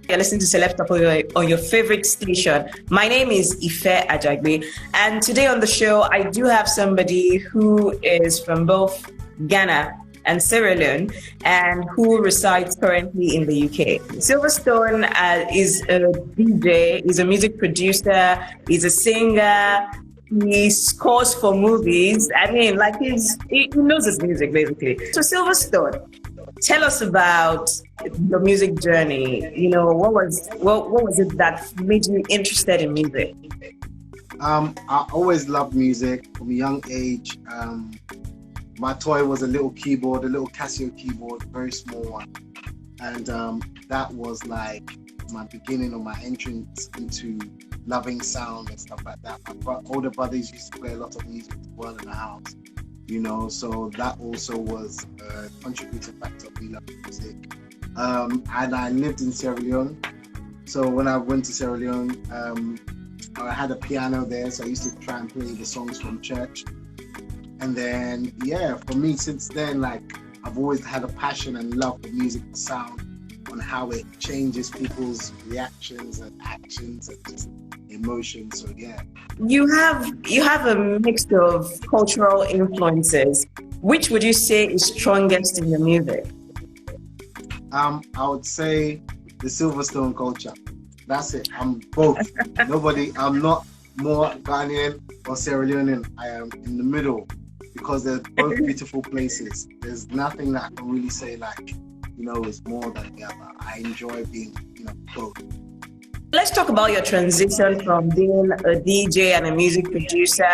You're listening to Celeb Stopover on your favorite station. My name is Ife Ajagbe, and today on the show, I do have somebody who is from both Ghana and Sierra Leone, and who resides currently in the UK. Silvastone is a DJ, is a music producer, he's a singer, he scores for movies. I mean, like he knows his music basically. So Silvastone, tell us about your music journey. You know, what was it that made you interested in music? I always loved music from a young age. My toy was a little keyboard, a little Casio keyboard, very small one. And that was like my beginning or my entrance into loving sound and stuff like that. My older brothers used to play a lot of music as well in the house, you know, so that also was a contributing factor of me loving music. And I lived in Sierra Leone. So when I went to Sierra Leone, I had a piano there, so I used to try and play the songs from church. And then, yeah, for me, since then, like, I've always had a passion and love for music and sound, on how it changes people's reactions and actions and just emotions. So, yeah. You have a mix of cultural influences. Which would you say is strongest in your music? I would say the Silverstone culture. That's it. I'm both. I'm not more Ghanaian or Sierra Leonean. I am in the middle, because they're both beautiful places. There's nothing that I can really say like, you know, is more than the other. I enjoy being, you know, both. Let's talk about your transition from being a DJ and a music producer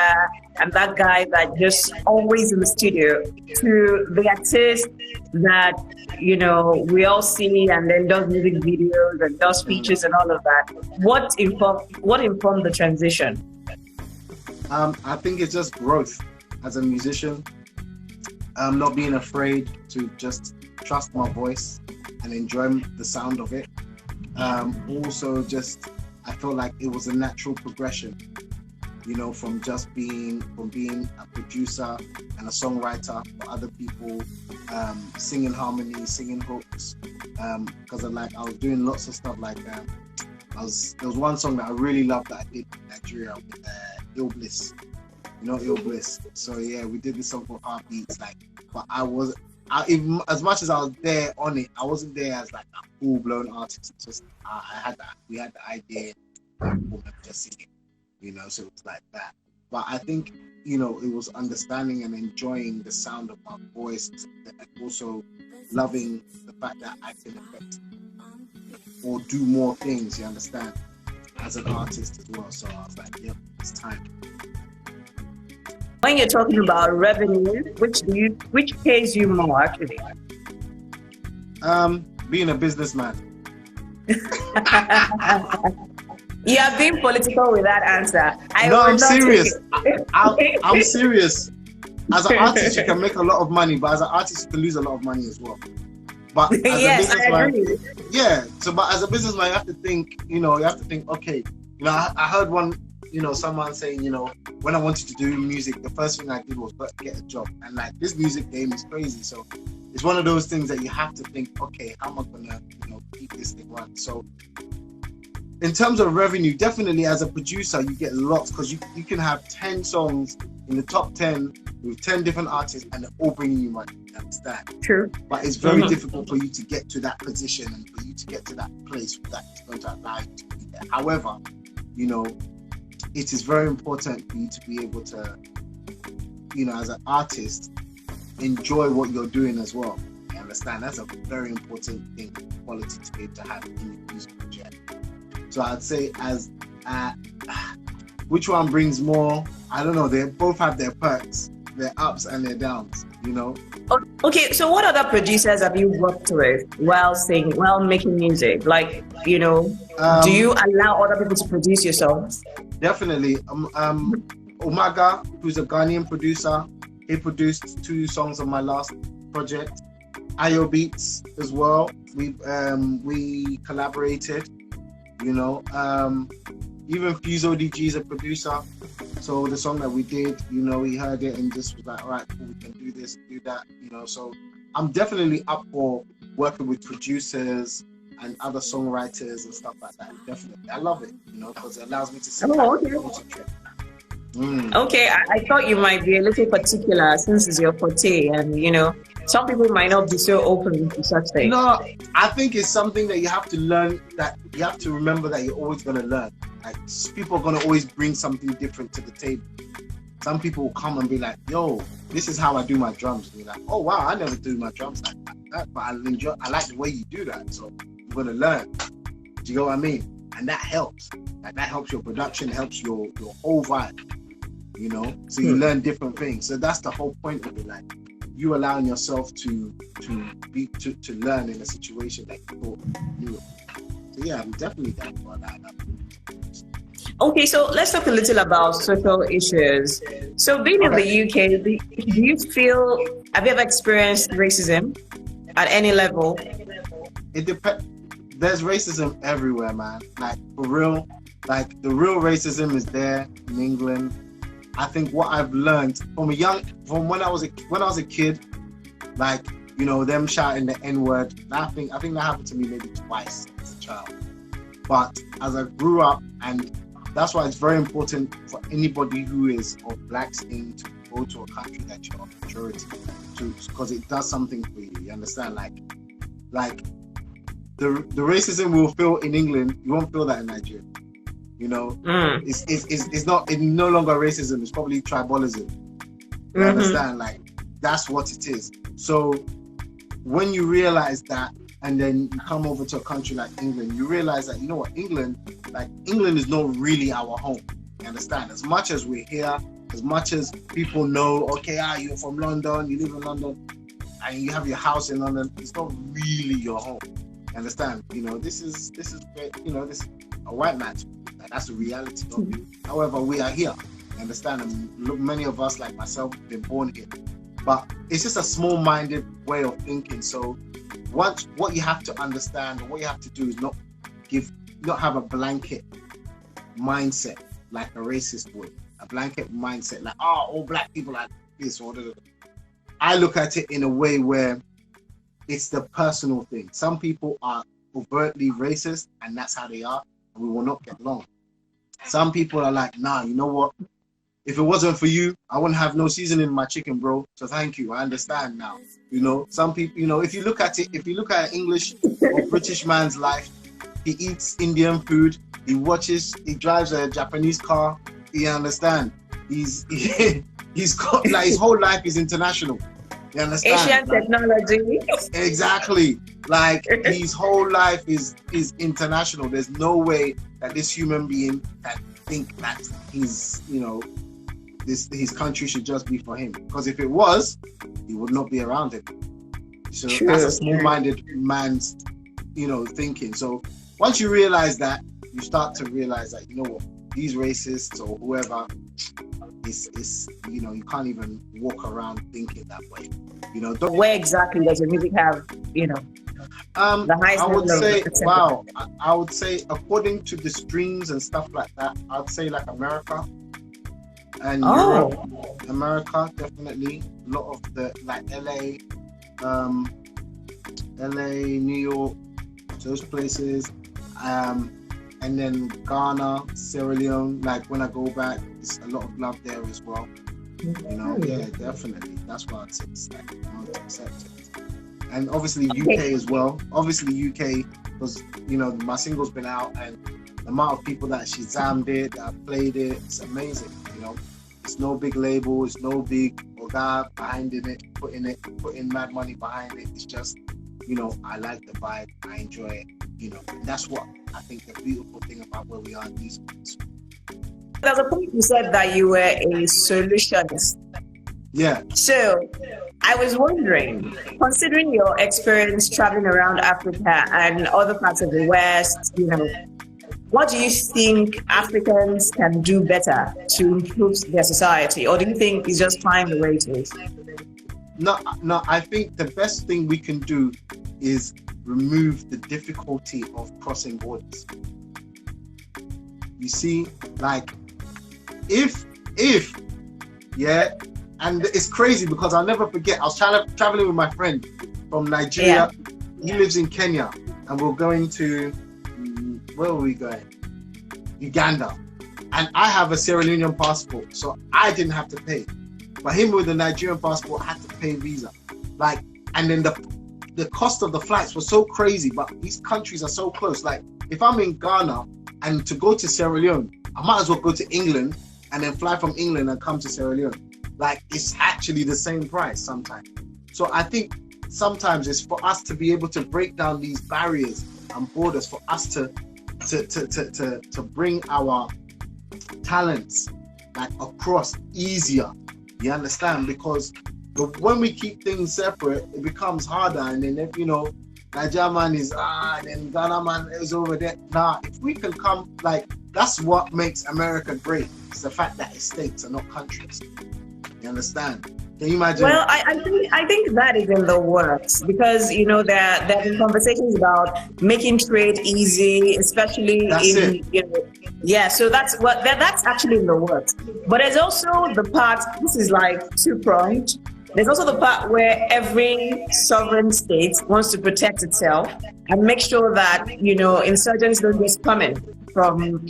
and that guy that just always in the studio to the artist that, you know, we all see and then does music videos and does features and all of that. What informed the transition? I think it's just growth as a musician. Not being afraid to just trust my voice and enjoy the sound of it. Also, just I felt like it was a natural progression, you know, from being a producer and a songwriter for other people, singing harmonies, singing hooks, because I was doing lots of stuff like that. There was one song that I really loved that I did in Nigeria with Ill Bliss. You know, Ill Bliss. So yeah, we did this song called Heartbeats. But even as much as I was there on it, I wasn't there as like a full-blown artist. It's just we had the idea, just singing, you know. So it was like that. But I think, you know, it was understanding and enjoying the sound of my voice, and also loving the fact that I can affect or do more things. You understand, as an artist as well. So I was like, yep, it's time. When you're talking about revenue, which pays you more actually? Being a businessman. You are being political with that answer. I'm serious. I'm serious. As an artist, you can make a lot of money, but as an artist, you can lose a lot of money as well. But as yes, a businessman, I agree. yeah. So, but as a businessman, you have to think. Okay. You know, I heard someone saying, you know, when I wanted to do music, the first thing I did was get a job. And like, this music game is crazy. So it's one of those things that you have to think, okay, how am I gonna, you know, keep this thing running? So in terms of revenue, definitely as a producer, you get lots, because you can have 10 songs in the top 10 with 10 different artists and they're all bringing you money. You understand? True. But it's very difficult for you to get to that position and for you to get to that place that is going to allow you to be there. However, you know, it is very important for you to be able to, you know, as an artist, enjoy what you're doing as well. You understand? That's a very important thing, quality to be able to have in your musical journey. So I'd say which one brings more? I don't know. They both have their perks, their ups and their downs, you know? Okay, so what other producers have you worked with while making music? Like, you know, do you allow other people to produce your songs? Definitely. Umaga, who's a Ghanaian producer, he produced 2 songs on my last project. Ayo Beats as well. We collaborated, you know. Even Fuso DG is a producer. So the song that we did, you know, he heard it and just was like, all right, cool, we can do this, do that, you know. So I'm definitely up for working with producers, and other songwriters and stuff like that. Definitely, I love it, you know, because it allows me to sit Oh, back okay. and concentrate. Mm. Okay, I thought you might be a little particular since it's your forte, and you know, some people might not be so open to such things. No, I think it's something that you have to learn, that you have to remember that you're always going to learn. Like, people are going to always bring something different to the table. Some people will come and be like, yo, this is how I do my drums. And you're like, oh, wow, I never do my drums like that. But I like the way you do that. So I'm going to learn. Do you know what I mean? And that helps. Like, that helps your production, helps your whole vibe. You know? So you learn different things. So that's the whole point of it. Like, you allowing yourself to learn in a situation that you thought you knew. So yeah, I'm definitely down for that. Okay, so let's talk a little about social issues. So being in the UK, do you feel, have you ever experienced racism at any level? It depends. There's racism everywhere, man. Like, for real. Like, the real racism is there in England. I think what I've learned from when I was a kid, like, you know, them shouting the N-word, I think that happened to me maybe twice as a child. But as I grew up, and that's why it's very important for anybody who is of black skin to go to a country that you're of majority, because it does something for you. You understand? Like the racism we'll feel in England, you won't feel that in Nigeria. You know, it's no longer racism. It's probably tribalism. You understand? Like, that's what it is. So when you realize that, and then you come over to a country like England, you realize that, you know what, England is not really our home. You understand? As much as we're here, as much as people know, okay, you're from London, you live in London, and you have your house in London, it's not really your home. You understand? You know, this is you know, this is a white man's. That's the reality of it. However, we are here. You understand? And many of us, like myself, have been born here. But it's just a small-minded way of thinking. So what you have to understand, and what you have to do is not have a blanket mindset like a racist would. A blanket mindset like, all black people are this or that. I look at it in a way where it's the personal thing. Some people are overtly racist, and that's how they are, and we will not get along. Some people are like, nah, you know what? If it wasn't for you, I wouldn't have no seasoning in my chicken, bro. So thank you. I understand now. You know, some people, you know, if you look at an English or British man's life, he eats Indian food, he drives a Japanese car, you understand? He's got, like, his whole life is international. You understand? Asian technology. Exactly. Like, his whole life is international. There's no way that this human being can think that his country should just be for him. Because if it was, he would not be around it. So that's a small-minded man's, you know, thinking. So once you realize that, you start to realize that, you know what, these racists or whoever is you know, you can't even walk around thinking that way. You know, where exactly does the music have, you know, the highest I would say, wow. I would say, according to the streams and stuff like that, I'd say like America and Europe. America, definitely. A lot of the, like, LA, New York, those places. And then Ghana, Sierra Leone, like, when I go back, it's a lot of love there as well. You know, yeah, definitely. That's why I'd say it's like accepted. And obviously UK as well. Obviously UK, because, you know, my single's been out, and the amount of people that Shazammed it, that played it, it's amazing. You know, it's no big label, it's no big guy behind it, putting mad money behind it. It's just, you know, I like the vibe, I enjoy it. You know, and that's what I think the beautiful thing about where we are these days. There's a point you said that you were a solutionist. Yeah. So I was wondering, considering your experience traveling around Africa and other parts of the West, you know, what do you think Africans can do better to improve their society? Or do you think it's just fine the way it is? No, I think the best thing we can do is remove the difficulty of crossing borders. You see, like, if yeah, and it's crazy because I'll never forget, I was traveling with my friend from Nigeria. He lives in Kenya. and we're going to, where were we going? Uganda. And I have a Sierra Leonean passport, so I didn't have to pay. But him with a Nigerian passport had to pay visa. Like, and then the cost of the flights was so crazy, but these countries are so close. Like, if I'm in Ghana and to go to Sierra Leone, I might as well go to England and then fly from England and come to Sierra Leone. Like, it's actually the same price sometimes. So I think sometimes it's for us to be able to break down these barriers and borders, for us to bring our talents like across easier. You understand? Because when we keep things separate, it becomes harder. And then if, you know, Nigerian man is and then Ghana man is over there. Nah, if we can come, like, that's what makes America great. It's the fact that it's states and not countries. You understand? Can you imagine? Well, I think that is in the works, because, you know, there have been conversations about making trade easy, especially you know, yeah. So that's actually in the works. But there's also the part, this is like two-pronged. There's also the part where every sovereign state wants to protect itself and make sure that, you know, insurgents don't just come in from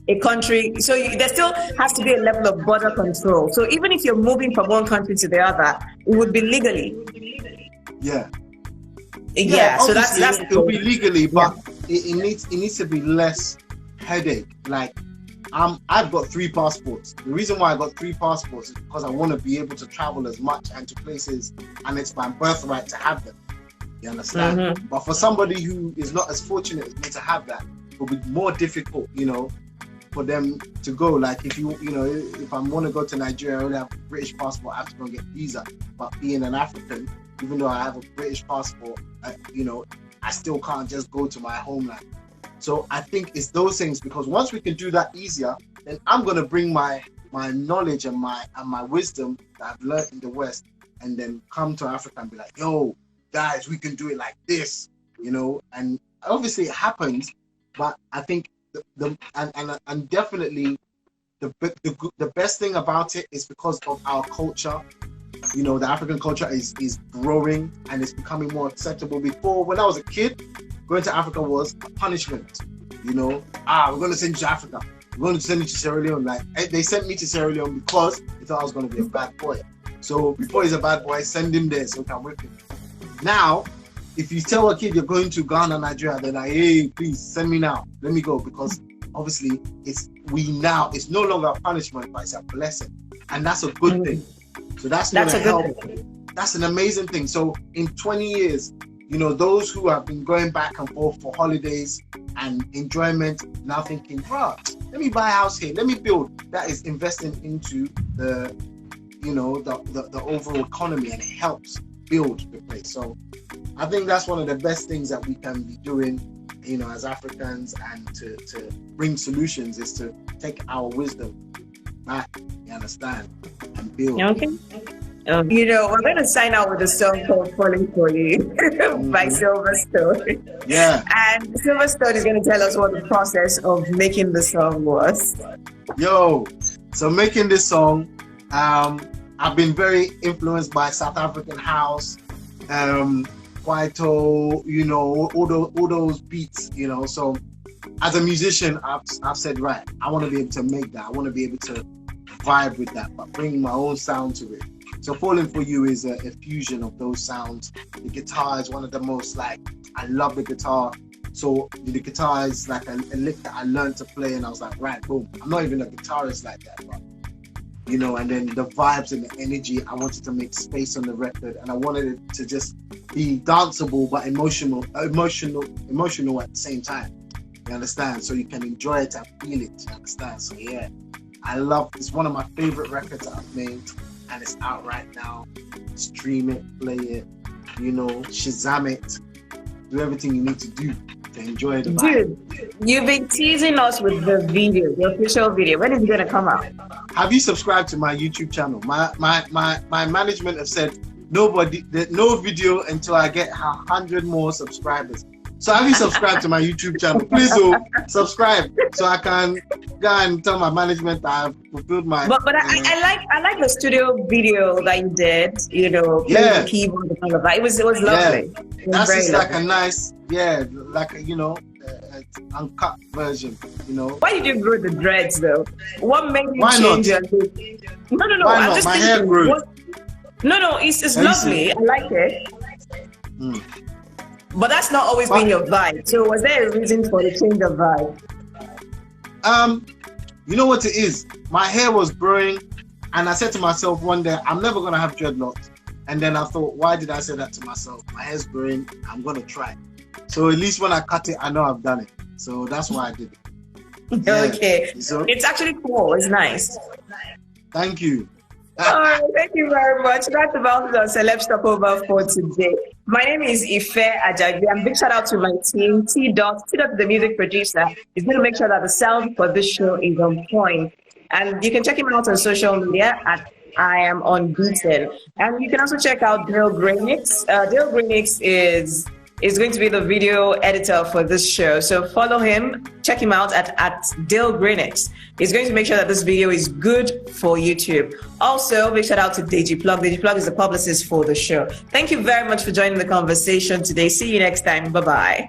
a country. So there still has to be a level of border control. So even if you're moving from one country to the other, it would be legally. Yeah. Yeah. So that's it'll be legally, but it needs to be less headache. Like, I've got 3 passports. The reason why I got 3 passports is because I want to be able to travel as much and to places, and it's my birthright to have them. You understand? Mm-hmm. But for somebody who is not as fortunate as me to have that, it will be more difficult, you know, for them to go. Like, if you know, if I want to go to Nigeria, I only have a British passport, I have to go and get a visa. But being an African, even though I have a British passport, you know, I still can't just go to my homeland. So I think it's those things, because once we can do that easier, then I'm going to bring my knowledge and my wisdom that I've learned in the West, and then come to Africa and be like, yo, guys, we can do it like this, you know. And obviously it happens, but I think and definitely the best thing about it is because of our culture. You know, the African culture is growing and it's becoming more acceptable. Before, when I was a kid, going to Africa was a punishment. You know, we're going to send you to Africa. We're going to send you to Sierra Leone. Like, they sent me to Sierra Leone because they thought I was going to be a bad boy. So before he's a bad boy, send him there so we can whip him. Now, if you tell a kid you're going to Ghana, Nigeria, they're like, hey, please send me now. Let me go, because obviously it's no longer a punishment, but it's a blessing, and that's a good thing. So that's going to help. That's an amazing thing. So in 20 years, you know, those who have been going back and forth for holidays and enjoyment, now thinking, bro, let me buy a house here, let me build. That is investing into the, you know, the overall economy, and it helps build the place. So I think that's one of the best things that we can be doing, you know, as Africans, and to bring solutions, is to take our wisdom back, you understand, and build. Okay. You know, we're going to sign out with a song called Falling For You by Silvastone. Yeah. And Silvastone is going to tell us what the process of making the song was. Yo, so making this song, I've been very influenced by South African house, Kwaito, you know, all those beats, you know. So as a musician, I've said, right, I want to be able to make that. I want to be able to vibe with that, but bring my own sound to it. So Falling For You is a fusion of those sounds. The guitar is one of the most, like, I love the guitar. So the guitar is like a lick that I learned to play, and I was like, right, boom. I'm not even a guitarist like that, but, you know, and then the vibes and the energy, I wanted to make space on the record, and I wanted it to just be danceable but emotional at the same time. You understand? So you can enjoy it and feel it. You understand? So yeah, it's one of my favorite records that I've made, and it's out right now. Stream it, play it, you know, Shazam it, do everything you need to do to enjoy the vibe. Dude, you've been teasing us with the video, the official video. When is it gonna come out? Have you subscribed to my YouTube channel? My management have said no video until I get 100 more subscribers. So have you subscribed to my YouTube channel? Please subscribe so I can go and tell my management that I've fulfilled my. But I like the studio video that you did. You know, playing the keyboard and all of that. It was lovely. Yeah. It was That's just lovely. like a nice, like uncut version. You know. Why did you grow the dreads though? What made you Why change not? your look? No. Why I'm not? just My thinking. hair grew. No, it's lovely. I like it. Mm. But that's not always been your vibe. So was there a reason for the change of vibe? You know what it is? My hair was growing, and I said to myself one day, I'm never gonna have dreadlocks. And then I thought, why did I say that to myself? My hair's growing, I'm gonna try. So at least when I cut it, I know I've done it. So that's why I did it. Yeah. Okay. So, it's actually cool. It's nice. thank you. All right, thank you very much. That's about the Celeb Stopover for today. My name is Ife Ajagbe, and big shout out to my team, T Dot, the music producer. He's going to make sure that the sound for this show is on point. And you can check him out on social media at I am unbeaten. And you can also check out Dale Greenix. Dale Greenix is going to be the video editor for this show. So follow him, check him out at Dale Greenix. He's going to make sure that this video is good for YouTube. Also, big shout out to Deji Plug. Deji Plug is the publicist for the show. Thank you very much for joining the conversation today. See you next time. Bye-bye.